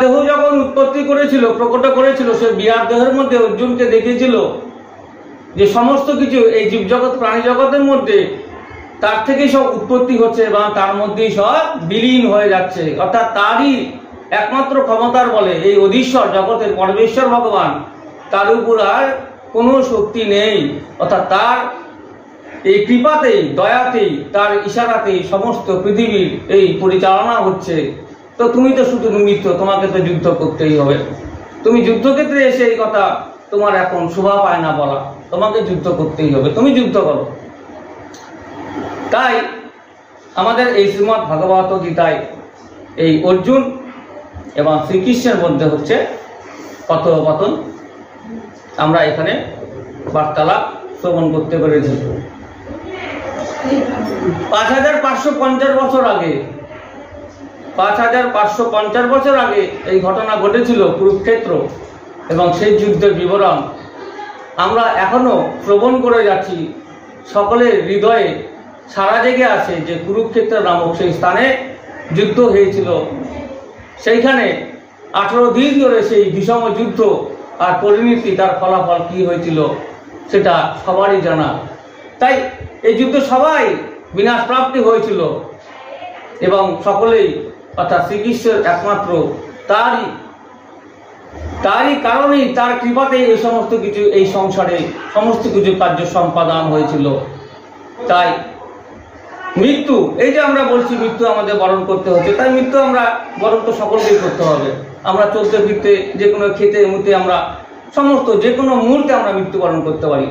দেহ যখন উৎপত্তি করেছিল, প্রকট করেছিল, সে বিরাট দেহের মধ্যে অর্জুনকে দেখিয়েছিল যে সমস্ত কিছু এই জীবজগৎ প্রাণী জগতের মধ্যে তার থেকেই সব উৎপত্তি হচ্ছে এবং তার মধ্যেই সব বিলীন হয়ে যাচ্ছে। অর্থাৎ তারই একমাত্র ক্ষমতার বলে এই অধীশ্বর জগতের পরমেশ্বর ভগবান, তার উপর আর কোনো শক্তি নেই। অর্থাৎ তার এই কৃপাতেই, দয়াতেই, তার ইশারাতেই সমস্ত পৃথিবীর এই পরিচালনা হচ্ছে। তো তুমি তো শুধু নিমিত্ত, তোমাকে তো যুদ্ধ করতেই হবে। তুমি যুদ্ধক্ষেত্রে এসে এই কথা তোমার এখন শোভা পায় না বলা, তোমাকে যুদ্ধ করতেই হবে, তুমি যুদ্ধ করো। তাই আমাদের এই শ্রীমদ্ ভগবত গীতায় এই অর্জুন এবং শ্রীকৃষ্ণের মধ্যে হচ্ছে কথোপকথন আমরা এখানে বার্তালাপ শ্রবণ করতে পেরেছি। 5550 বছর আগে, 5550 বছর আগে এই ঘটনা ঘটেছিল কুরুক্ষেত্র, এবং সেই যুদ্ধের বিবরণ আমরা এখনো শ্রবণ করে যাচ্ছি। সকলের হৃদয়ে সারা জেগে আছে যে কুরুক্ষেত্র নামক সেই স্থানে যুদ্ধ হয়েছিল। সেইখানে 18 দিন ধরে সেই বিষম যুদ্ধ আর পরিণতি, তার ফলাফল কি হয়েছিল সেটা সবারই জানা। তাই এই যুদ্ধ সবাই বিনাশ প্রাপ্তি হয়েছিল এবং সকলেই, অর্থাৎ শ্রীকৃষ্ণের একমাত্র তারই কারণেই, তার কৃপাতেই এই সমস্ত কিছু, এই সংসারে সমস্ত কিছু কার্য সম্পাদন হয়েছিল। তাই মৃত্যু, এই যে আমরা বলছি মৃত্যু আমাদের বরণ করতে হচ্ছে, তাই মৃত্যু আমরা বরণ তো সকলকেই করতে হবে। আমরা চলতে ফিরতে, যে কোনো খেতে মুতে, আমরা সমস্ত যে কোনো মুহূর্তে আমরা মৃত্যুবরণ করতে পারি।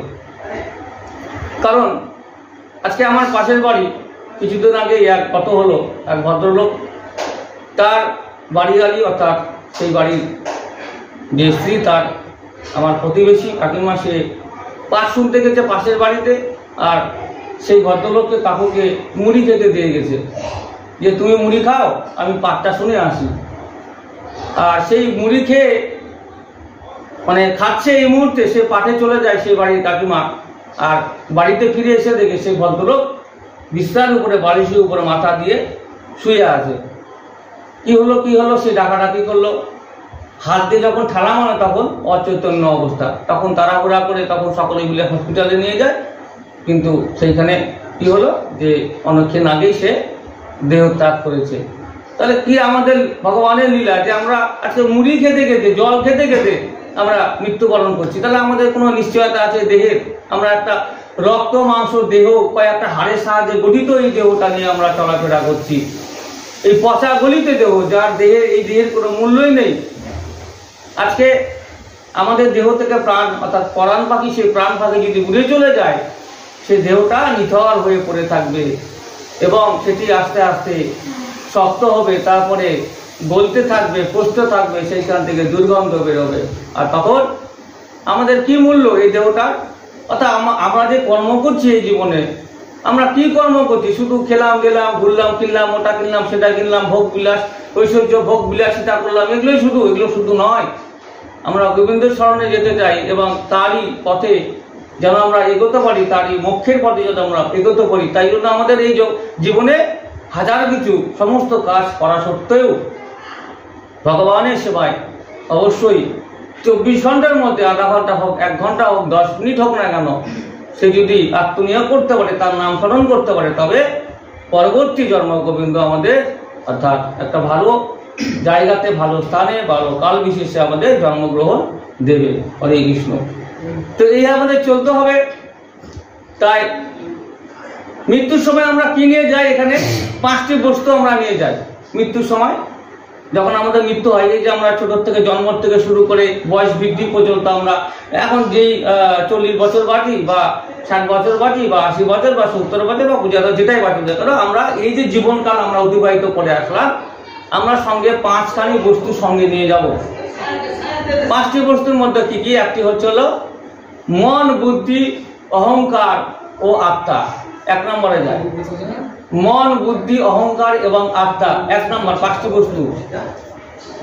কারণ আজকে আমার পাশের বাড়ি, কিছুদিন আগে এক ভদ্রলোক, তার বাড়ি গাড়ি, অর্থাৎ সেই বাড়ির যে স্ত্রী, তার আমার প্রতিবেশী কাকিমা, সে পাঠ শুনতে গেছে পাশের বাড়িতে, আর সেই ভদ্রলোককে কাকুকে মুড়ি খেতে দিয়ে গেছে যে তুমি মুড়ি খাও, আমি পাঠটা শুনে আসি। আর সেই মুড়ি খেয়ে মানে খাচ্ছে, এই মুহূর্তে সে পাঠে চলে যায় সেই বাড়ির কাকিমা, আর বাড়িতে ফিরে এসে দেখে সেই ভদ্রলোক বিছানার উপরে, বালিশের উপরে মাথা দিয়ে শুয়ে আছে। কি হলো সে ডাকাডাকি করলো, হাত দিয়ে যখন ঠালা মানে তখন অচৈতন্য অবস্থা, তখন তাড়াহুড়া করে তখন সকলে মিলে হসপিটালে নিয়ে যায়। কিন্তু সেইখানে কি হলো যে অনেকক্ষণ আগেই সে দেহত্যাগ করেছে। তাহলে কি আমাদের ভগবানের লীলা যে আমরা আজকে মুড়ি খেতে খেতে, জল খেতে খেতে আমরা মৃত্যুবরণ করছি। তাহলে আমাদের কোনো নিশ্চয়তা আছে দেহের? আমরা একটা রক্ত মাংস দেহ, কয়েকটা হাড়ের সাহায্যে গঠিত এই দেহটা নিয়ে আমরা চলাফেরা করছি। এই পচা গলিত দেহ, যার দেহের, এই দেহের কোনো মূল্যই নেই। আজকে আমাদের দেহ থেকে প্রাণ, অর্থাৎ পরাণ পাখি, সেই প্রাণ পাখি যদি উড়ে চলে যায়, সে দেহটা নিথর হয়ে পড়ে থাকবে এবং সেটি আস্তে আস্তে শক্ত হবে, তারপরে গলতে থাকবে, পচতে থাকবে, সেইখান থেকে দুর্গন্ধ বেরোবে। আর তখন আমাদের কি মূল্য এই দেহটার? অর্থাৎ আমরা যে কর্ম করছি এই জীবনে, আমরা কি কর্ম করছি? শুধু খেলাম, গেলাম, ঘুরলাম, কিনলাম, ওটা কিনলাম, সেটা কিনলাম, ভোগ বিলাস, ঐশ্বর্য, ভোগ বিলাসিতা করলাম, এগুলো শুধু নয়। আমরা গোবিন্দের শরণে যেতে চাই এবং তারই পথে যেন আমরা এগোতে পারি, তারই মোক্ষের পথে যেন আমরা এগোতে পারি। তাই জন্য আমাদের এই জীবনে হাজার কিছু সমস্ত কাজ করা সত্ত্বেও ভগবানের সেবায় অবশ্যই 24 ঘন্টার মধ্যে আধা ঘন্টা হোক, 1 ঘন্টা হোক, 10 মিনিট হোক না কেন, সে যদি আত্মনিয়োগ করতে পারে, তার নাম স্মরণ করতে পারে, তবে পরবর্তী জন্ম গোবিন্দ আমাদের, অর্থাৎ একটা ভালো জায়গাতে, ভালো স্থানে, ভালো কাল বিশেষে আমাদের জন্মগ্রহণ দেবে। হরে কৃষ্ণ। তো এই আমাদের চলতে হবে। তাই মৃত্যুর সময় আমরা কি নিয়ে যাই? এখানে 5টি বস্তু আমরা নিয়ে যাই মৃত্যুর সময়। যখন আমাদের মৃত্যু হয়, এই যে আমরা ছোট থেকে, জন্ম থেকে শুরু করে বয়স বৃদ্ধি পর্যন্ত, আমরা এখন যেই 40 বছর বাঁচি বা 60 বছর বাঁচি বা 80 বছর বা 70 বছর বা যেটাই বাঁচি, কারণ আমরা এই যে জীবনকাল আমরা অতিবাহিত করে আসলাম, আমরা সঙ্গে 5খানি বস্তু সঙ্গে নিয়ে যাব। 5টি বস্তুর মধ্যে কি কি? একটি হচ্ছে হলো মন, বুদ্ধি, অহংকার ও আত্মা। 1 নম্বরে যায় মন, বুদ্ধি, অহংকার এবং আত্মা, 1 নম্বর 5টি বস্তু।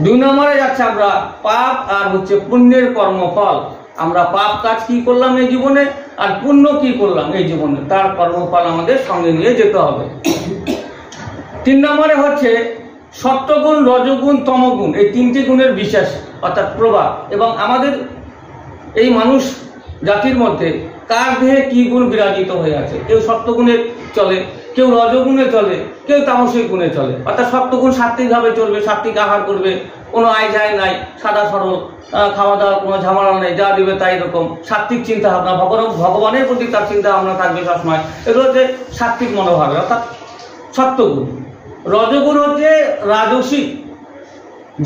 2 নম্বরে যাচ্ছে আমরা পাপ আর হচ্ছে পুণ্যের কর্মফল। আমরা পাপ কাজ কি করলাম এই জীবনে, আর পুণ্য কি করলাম এই জীবনে, তার কর্মফল আমাদের সঙ্গে নিয়ে যেতে হবে। 3 নম্বরে হচ্ছে সত্যগুণ, রজগুণ, তমগুণ, এই তিনটি গুণের বিশেষ অর্থাৎ প্রভাব। এবং আমাদের এই মানুষ জাতির মধ্যে কার দেহে কি গুণ বিরাজিত হয়ে আছে, কেউ সত্যগুণে চলে, কেউ রজগুণে চলে, কেউ তামসিক গুণে চলে। অর্থাৎ সত্যগুণ সাত্ত্বিকভাবে চলবে, সাত্ত্বিক আহার করবে, কোনো আয় যায় নাই, সাদা সরল, খাওয়া দাওয়া কোনো ঝামেলা নেই, যা দিবে তাই রকম, সাত্ত্বিক চিন্তা ভাবনা, ভগবানের প্রতি তার চিন্তা ভাবনা থাকবে সবসময়। এগুলো হচ্ছে সাত্ত্বিক মনোভাব, অর্থাৎ সত্যগুণ। রজগুণ হচ্ছে রাজসিক,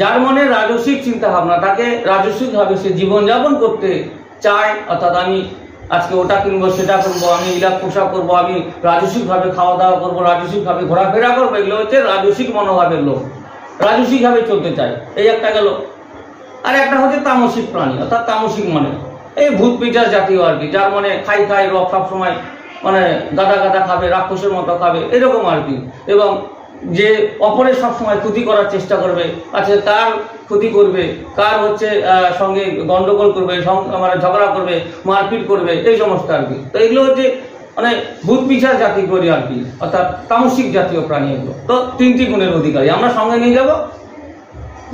যার মনে রাজসিক চিন্তা ভাবনা, তাকে রাজসিক ভাবে সে জীবনযাপন করতে চায়। অর্থাৎ আমি আজকে ওটা কিনবো, সেটা করবো, আমি ইলাক পোশাক করবো, আমি রাজসিক ভাবে খাওয়া দাওয়া করবো, রাজসিক ভাবে ঘোরাফেরা করবো, এগুলো হচ্ছে রাজসিক মনোভাবের লোক, রাজসিক ভাবে চলতে চায়। এই একটা গেল। আর একটা হচ্ছে তামসিক প্রাণী, অর্থাৎ তামসিক মানে এই ভূত পিচার জাতীয় আর কি, যার মানে খাই রক সবসময় মানে গাদা খাবে, রাক্ষসের মতো খাবে, এরকম আর কি। এবং যে অপরের সবসময় ক্ষতি করার চেষ্টা করবে, আচ্ছা কার ক্ষতি করবে, কার হচ্ছে সঙ্গে গন্ডগোল করবে, মানে ঝগড়া করবে, মারপিট করবে, এই সমস্ত আর কি। তো এগুলো হচ্ছে মানে ভূত পিচার জাতি করি আর কি, অর্থাৎ তামসিক জাতীয় প্রাণী এগুলো। তো তিনটি গুণের অধিকারী আমরা সঙ্গে নিয়ে যাব,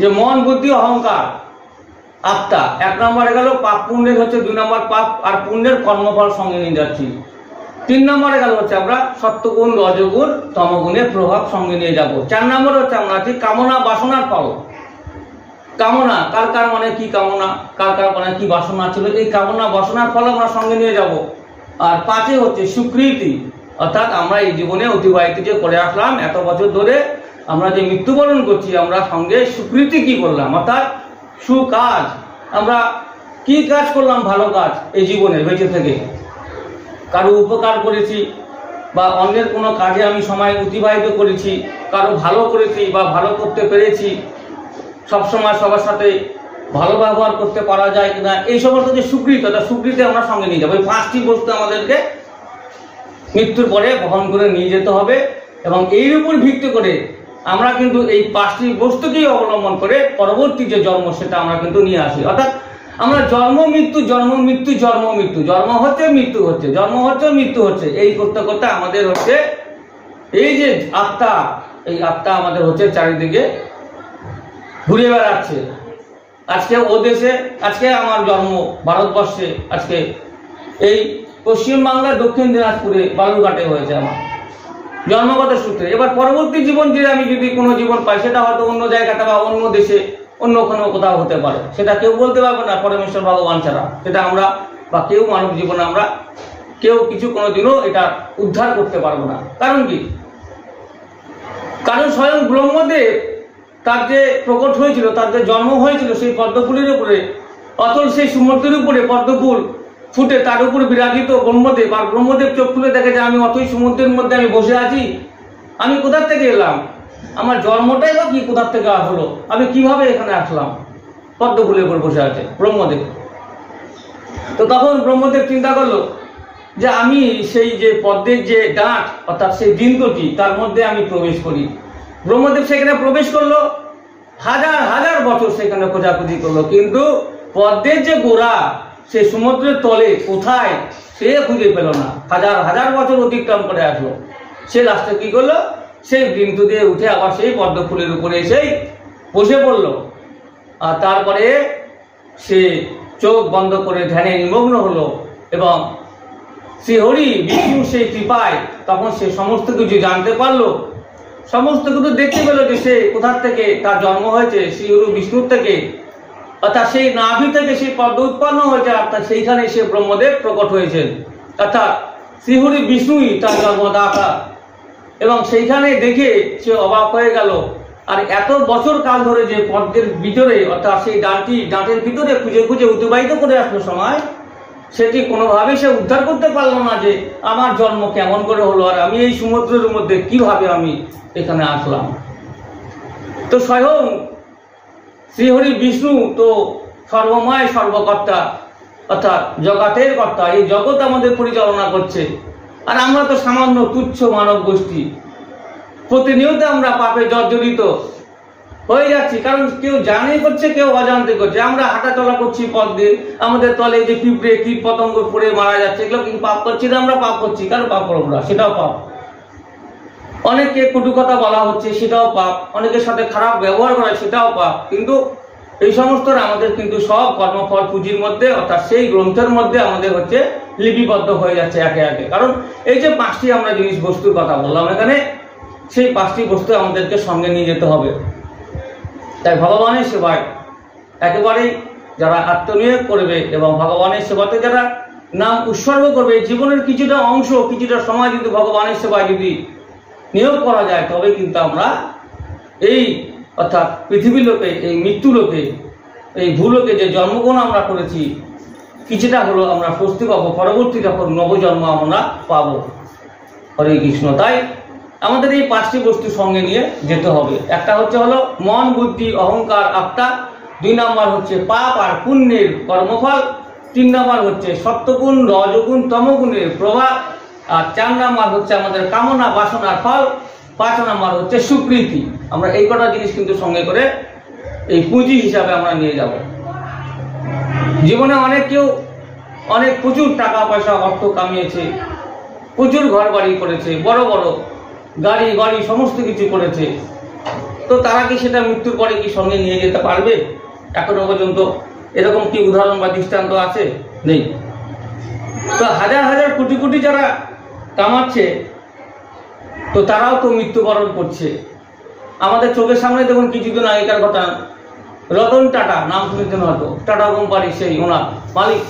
যে মন, বুদ্ধি, অহংকার, আত্মা। 1 নম্বরে গেল পাপ পুণ্যের হচ্ছে 2 নম্বর পাপ আর পুণ্যের কর্মফল সঙ্গে নিয়ে যাচ্ছি। 3 নম্বরে গেল হচ্ছে আমরা সত্যগুণ, রজগুণ, তমগুণের প্রভাব সঙ্গে নিয়ে যাব। 4 নম্বরে হচ্ছে আমরা আছি কামনা বাসনার ফল। কামনা কার মানে কি কামনা, কার মানে কি বাসনা ছিল, এই কামনা বাসনার ফল আমরা সঙ্গে নিয়ে যাব। আর 5 হচ্ছে স্বীকৃতি, অর্থাৎ আমরা এই জীবনে অতিবাহিত যে করে আসলাম এত বছর ধরে, আমরা যে মৃত্যুবরণ করছি, আমরা সঙ্গে স্বীকৃতি কি করলাম, অর্থাৎ সুকাজ, আমরা কি কাজ করলাম, ভালো কাজ এই জীবনে বেঁচে থেকে, কারো উপকার করেছি বা অন্যের কোনো কাজে আমি সময় অতিবাহিত করেছি, কারো ভালো করেছি বা ভালো করতে পেরেছি, সবসময় সবার সাথে ভালো ব্যবহার করতে পারা যায় কিনা, এই সমস্ত যে স্বীকৃতি, স্বীকৃতি আমরা সঙ্গে নিয়ে যাবো। এই 5টি বস্তু আমাদেরকে মৃত্যুর পরে বহন করে নিয়ে যেতে হবে। এবং এর উপর ভিত্তি করে আমরা কিন্তু এই 5টি বস্তুকেই অবলম্বন করে পরবর্তী যে জন্ম সেটা আমরা কিন্তু নিয়ে আসি। অর্থাৎ আমরা জন্ম মৃত্যু, জন্ম মৃত্যু, জন্ম মৃত্যু, জন্ম হচ্ছে মৃত্যু হচ্ছে, জন্ম হচ্ছে মৃত্যু হচ্ছে, এই করতে করতে আমাদের হচ্ছে এই যে আত্মা, এই আত্মা আমাদের হচ্ছে চারিদিকে ঘুরে বেড়াচ্ছে। আজকে ও দেশে, আজকে আমার জন্ম ভারতবর্ষে, আজকে এই পশ্চিমবাংলার দক্ষিণ দিনাজপুরে বালুরঘাটে হয়েছে আমার জন্মগত সূত্রে। এবার পরবর্তী জীবন যে আমি যদি কোনো জীবন পাই, সেটা হয়তো অন্য জায়গাটা বা অন্য দেশে, অন্য কোনো কোথাও হতে পারে, সেটা কেউ বলতে পারবে না পরমেশ্বর ভগবান ছাড়া। সেটা আমরা বা কেউ মানব জীবনে আমরা কেউ কিছু কোনোদিনও এটা উদ্ধার করতে পারবো না। কারণ কি? কারণ স্বয়ং ব্রহ্মদেব তার যে প্রকট হয়েছিল, তার যে জন্ম হয়েছিল সেই পদ্মফুলের উপরে, অতল সেই সমুদ্রের উপরে পদ্মফুল ফুটে তার উপর বিরাজিত ব্রহ্মদেব। আর ব্রহ্মদেব চোখ খুলে দেখে যে আমি অতই সমুদ্রের মধ্যে আমি বসে আছি, আমি কোথার থেকে এলাম, আমার জন্মটাই বা কি কোথার থেকে হলো, আমি কিভাবে এখানে আসলাম, পদ্মফুলের উপর বসে আছে ব্রহ্মদেব। তো তখন ব্রহ্মদেব চিন্তা করলো যে আমি সেই যে পদ্মের যে ডাঁট, অর্থাৎ সেই বিন্দুটি, তার মধ্যে আমি প্রবেশ করি। ব্রহ্মদেব সেখানে প্রবেশ করলো, হাজার হাজার বছর সেখানে খোঁজাখুঁজি করলো, কিন্তু পদ্মের যে গোড়া সে সমুদ্রের তলে কোথায় সে খুঁজে পেল না। হাজার হাজার বছর অতিক্রম করে আসলো। সে লাস্টে কি করলো, সেই বিন্দু দিয়ে উঠে আবার সেই পদ্ম ফুলের উপরে এসেই বসে পড়লো। আর তারপরে সে চোখ বন্ধ করে ধ্যানে নিমগ্ন হলো এবং শ্রীহরি বিষ্ণু সেই কৃপায় তখন সে সমস্ত কিছু জানতে পারলো, সমস্ত কিছু দেখতে পেল যে সে কোথার থেকে তার জন্ম হয়েছে, শ্রীহরি বিষ্ণুর থেকে, অর্থাৎ সেই নাভি থেকে সেই পদ্ম উৎপন্ন হয়েছে, অর্থাৎ সেইখানে সে ব্রহ্মদেব প্রকট হয়েছেন, অর্থাৎ শ্রীহরি বিষ্ণুই তার জন্মদাতা। এবং সেইখানে দেখে সে অবাক হয়ে গেল। আর এত বছর কাল ধরে যে পদ্মের ভিতরে, অর্থাৎ সেই ডাঁটের ভিতরে খুঁজে খুঁজে অতিবাহিত করে আসলো সময়, সেটি কোনোভাবেই সে উদ্ধার করতে পারলো না যে আমার জন্ম কেমন করে হলো, আর আমি এই সমুদ্রের মধ্যে কিভাবে আমি এখানে আসলাম। তো স্বয়ং শ্রীহরি বিষ্ণু তো সর্বময় সর্বকর্তা, অর্থাৎ জগতের কর্তা, এই জগৎ আমাদের পরিচালনা করছে। আর আমরা তো সামান্য তুচ্ছ মানব গোষ্ঠী, প্রতিনিয়ত আমরা পাপে জর্জরিত হয়ে যাচ্ছি। কারণ কেউ জানে করছে, কেউ অজান্তে করছে। আমরা হাঁটা চলা করছি পথ দিয়ে, আমাদের তলে যে পিঁপড়ে কীট পতঙ্গ পড়ে মারা যাচ্ছে, এগুলো কি পাপ করছি না? আমরা পাপ করছি। কারণ পাপ করবো না, সেটাও পাপ। অনেককে কটু কথা বলা হচ্ছে, সেটাও পাপ। অনেকের সাথে খারাপ ব্যবহার করা, সেটাও পাপ। কিন্তু এই সমস্ত আমাদের কিন্তু সব কর্মফল পুঁজির মধ্যে, অর্থাৎ সেই গ্রন্থের মধ্যে আমাদের হচ্ছে লিপিবদ্ধ হয়ে যাচ্ছে একে একে। কারণ এই যে 5টি আমরা জিনিস বস্তুর কথা বললাম এখানে, সেই 5টি বস্তু আমাদেরকে সঙ্গে নিয়ে যেতে হবে। তাই ভগবানের সেবায় একেবারেই যারা আত্মনিয়োগ করবে এবং ভগবানের সেবাতে যারা নাম উৎসর্গ করবে, জীবনের কিছুটা অংশ, কিছুটা সময় যদি ভগবানের সেবায় যদি নিয়োগ করা যায়, তবে কিন্তু আমরা এই অর্থাৎ পৃথিবী লোকে, এই মৃত্যু লোকে, এই ভূলোকে যে জন্মগ্রহণ আমরা করেছি, কিছুটা হলো আমরা স্বস্তি পাবো, পরবর্তী যখন নবজন্ম আমরা পাবো। হরে কৃষ্ণ। তাই আমাদের এই 5টি বস্তু সঙ্গে নিয়ে যেতে হবে। একটা হচ্ছে হলো মন, বুদ্ধি, অহংকার, আত্মা। 2 নম্বর হচ্ছে পাপ আর পুণ্যের কর্মফল। 3 নম্বর হচ্ছে সত্যগুণ, রজগুণ, তমগুণের প্রভাব। আর 4 নম্বর হচ্ছে আমাদের কামনা বাসনার ফল। 5 নম্বর হচ্ছে সুকৃতি। আমরা এই কটা জিনিস কিন্তু সঙ্গে করে এই পুঁজি হিসাবে আমরা নিয়ে যাব। জীবনে কেউ অনেক প্রচুর টাকা পয়সা অর্থ কামিয়েছে, প্রচুর ঘর বাড়ি করেছে, বড় বড় গাড়ি বাড়ি সমস্ত কিছু করেছে। তো তারা কি সেটা মৃত্যুর পরে কি সঙ্গে নিয়ে যেতে পারবে? এখনো পর্যন্ত এরকম কি উদাহরণ বা দৃষ্টান্ত আছে? নেই। তো হাজার হাজার কোটি কোটি যারা কামাচ্ছে, তো তারাও তো মৃত্যুবরণ করছে। আমাদের চোখের সামনে দেখুন কিছুদিন আগেকার ঘটনা, রতন টাটা, নাম শুনেছেন হয়তো, টাটা কোম্পানি সেই ওনার মালিক,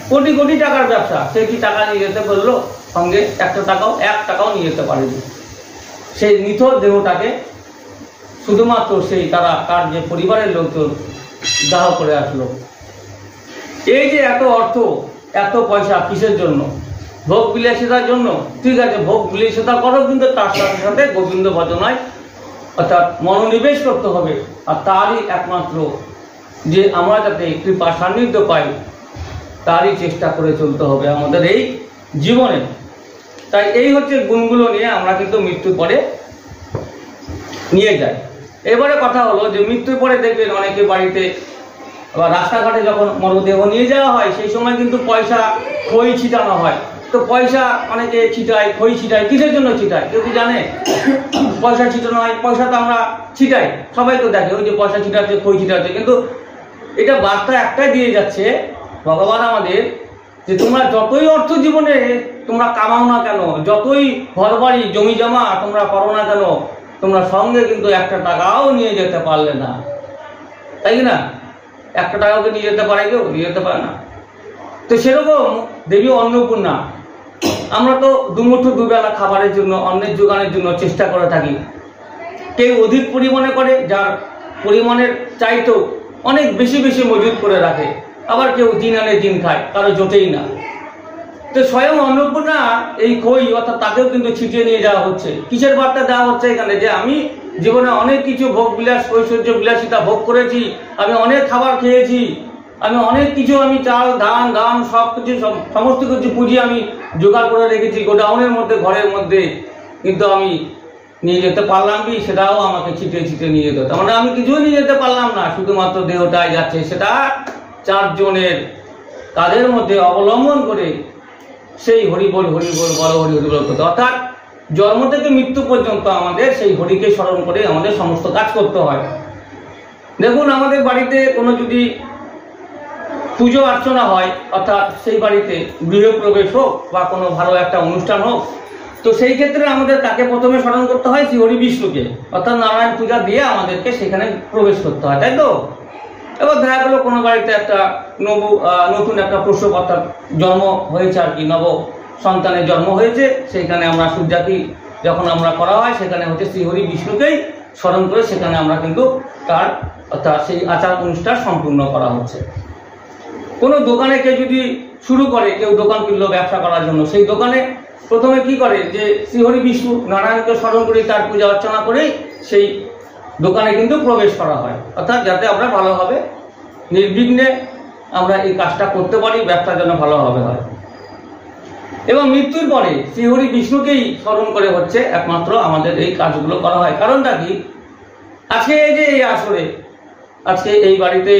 কোটি কোটি টাকার ব্যবসা। সে কি টাকা নিয়ে যেতে পারলো সঙ্গে? 1 টাকাও নিয়ে যেতে পারেনি। সেই মৃত দেহটাকে শুধুমাত্র সেই তার যে পরিবারের লোকজন দাহ করে আসলো। এই যে এত অর্থ, এত পয়সা কিসের জন্য? ভোগ বিলাসিতার জন্য। ঠিক আছে, ভোগ বিলাসিতা করো, কিন্তু তার সাথে সাথে গোবিন্দ ভজনায় অর্থাৎ মনোনিবেশ করতে হবে। আর তারই একমাত্র যে আমরা যাতে কৃপা সান্নিধ্য পাই, তারই চেষ্টা করে চলতে হবে আমাদের এই জীবনে। তাই এই হচ্ছে গুণগুলো নিয়ে আমরা কিন্তু মৃত্যুর পরে নিয়ে যাই। এবারে কথা হলো যে মৃত্যুর পরে দেখবেন অনেকে বাড়িতে বা রাস্তাঘাটে যখন মরদেহ নিয়ে যাওয়া হয়, সেই সময় কিন্তু পয়সা খই ছিটানো হয়। তো পয়সা অনেকে ছিটায়, খই ছিটায়। কিসের জন্য ছিটায় কেউ কি জানে? পয়সা ছিটানো হয়, পয়সা তো আমরা ছিটাই, সবাই তো দেখে ওই যে পয়সা ছিটাচ্ছে, খই ছিটাচ্ছে। কিন্তু এটা বার্তা একটাই দিয়ে যাচ্ছে ভগবান আমাদের, যে তোমরা যতই অর্থ জীবনে তোমরা কামাও না কেন, যতই ঘর বাড়ি জমি জমা তোমরা করো না কেন, তোমরা সঙ্গে কিন্তু 1 টাকাও নিয়ে যেতে পারলে না। তাই না? 1 টাকাও নিয়ে যেতে পারে কেউ? নিয়ে যেতে পারে না। তো সেরকম দেবী অন্নপূর্ণা, আমরা তো দুমুঠো দুবেলা খাবারের জন্য, অন্নের যোগানের জন্য চেষ্টা করে থাকি। কেউ অধিক পরিমাণে করে, যার পরিমাণের চাইতেও অনেক বেশি বেশি মজুত করে রাখে। আবার কেউ দিন আনে দিন খায়, কারো জোটেই না। তো স্বয়ং অন্নপূর্ণা এই খই অর্থাৎ তাকেও কিন্তু ছিটিয়ে নিয়ে যাওয়া হচ্ছে। কিসের বার্তা দেওয়া হচ্ছে এখানে? যে আমি জীবনে অনেক কিছু ভোগ বিলাস, ঐশ্বর্য বিলাসিতা ভোগ করেছি, আমি অনেক খাবার খেয়েছি, আমি অনেক কিছু, আমি চাল ধান সব কিছু, সমস্ত কিছু পুঁজি আমি জোগাড় করে রেখেছি গোডাউনের মধ্যে, ঘরের মধ্যে, কিন্তু আমি নিয়ে যেতে পারলাম কি? সেটাও আমাকে ছিটিয়ে ছিটিয়ে নিয়ে যেতে হতো। মানে আমি কিছুই নিয়ে যেতে পারলাম না, শুধুমাত্র দেহটাই যাচ্ছে। সেটা 4 জনের কাজের মধ্যে অবলম্বন করে সেই হরিবোল হরিবোল বড় হরিবোল করতে। অর্থাৎ জন্ম থেকে মৃত্যু পর্যন্ত আমাদের সেই হরিকে স্মরণ করে আমাদের সমস্ত কাজ করতে হয়। দেখুন আমাদের বাড়িতে কোনো যদি পুজো অর্চনা হয়, অর্থাৎ সেই বাড়িতে গৃহপ্রবেশ হোক বা কোনো ভালো একটা অনুষ্ঠান হোক, তো সেই ক্ষেত্রে আমাদের কাকে প্রথমে স্মরণ করতে হয়? শ্রী হরি বিষ্ণুকে। অর্থাৎ নারায়ণ পূজা দিয়ে আমাদেরকে সেখানে প্রবেশ করতে হয়, তাই তো? এবার দেখা গেলো কোনো বাড়িতে একটা নতুন একটা প্রসব অর্থাৎ জন্ম হয়েছে আর কি, নব সন্তানের জন্ম হয়েছে, সেইখানে আমরা সূর্যাতি যখন আমরা করা হয়, সেখানে হচ্ছে শ্রীহরি বিষ্ণুকেই স্মরণ করে সেখানে আমরা কিন্তু তার অর্থাৎ সেই আচার অনুষ্ঠান সম্পূর্ণ করা হচ্ছে। কোনো দোকানে কেউ যদি শুরু করে, কেউ দোকান কিনলো ব্যবসা করার জন্য, সেই দোকানে প্রথমে কি করে? যে শ্রীহরি বিষ্ণু নারায়ণকে স্মরণ করে তার পূজা অর্চনা করে সেই দোকানে কিন্তু প্রবেশ করা হয়। অর্থাৎ যাতে আমরা ভালোভাবে নির্বিঘ্নে আমরা এই কাজটা করতে পারি, ব্যবসা যেন ভালোভাবে হয়। এবং মৃত্যুর পরে শ্রীহরি বিষ্ণুকেই স্মরণ করে হচ্ছে একমাত্র আমাদের এই কাজগুলো করা হয়। কারণটা কি? আজকে এই যে এই আসরে, আজকে এই বাড়িতে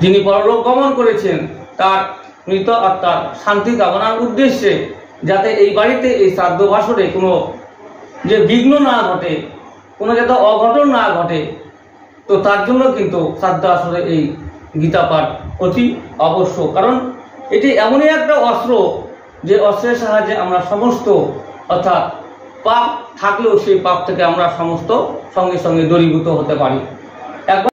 যিনি পরলোক গমন করেছেন, তার মৃত আত্মার শান্তি কামনার উদ্দেশ্যে যাতে এই বাড়িতে এই শ্রাদ্ধ বাসরে কোনো যে বিঘ্ন না ঘটে, কোনো যাতে অঘটন না ঘটে, তো তার জন্য কিন্তু শ্রাদ্ধ আসরে এই গীতা পাঠ অতি আবশ্যক। কারণ এটি এমনই একটা অস্ত্র যে অস্ত্রের সাহায্যে আমরা সমস্ত, অর্থাৎ পাপ থাকলেও সেই পাপ থেকে আমরা সমস্ত সঙ্গে সঙ্গে দূরীভূত হতে পারি।